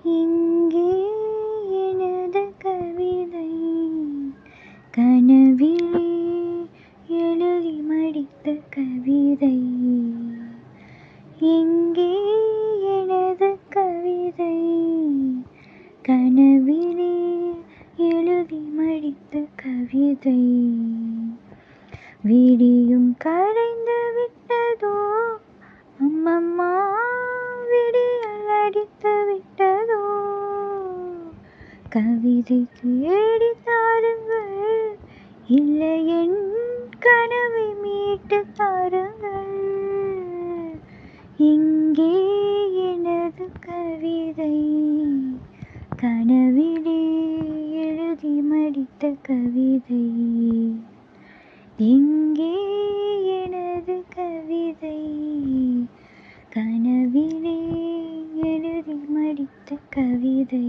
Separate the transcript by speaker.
Speaker 1: இங்கே எனது கவிதை கனவிலே எழுதி மடித்த கவிதை. எங்கே எனது கவிதை கனவிலே எழுதி மடித்த கவிதை. விடியும் கரைந்து விட்டதோ அம்மம்மா, விடியல் அடித்து விட்டதோ. கவிதை தேடி தாருங்கள், இல்லை என் கனவை மீட்டு தாருங்கள். இங்கே எனது கவிதை கனவிலே எழுதி மடித்த கவிதை. எங்கே எனது கவிதை கனவிலே எழுதி மடித்த கவிதை.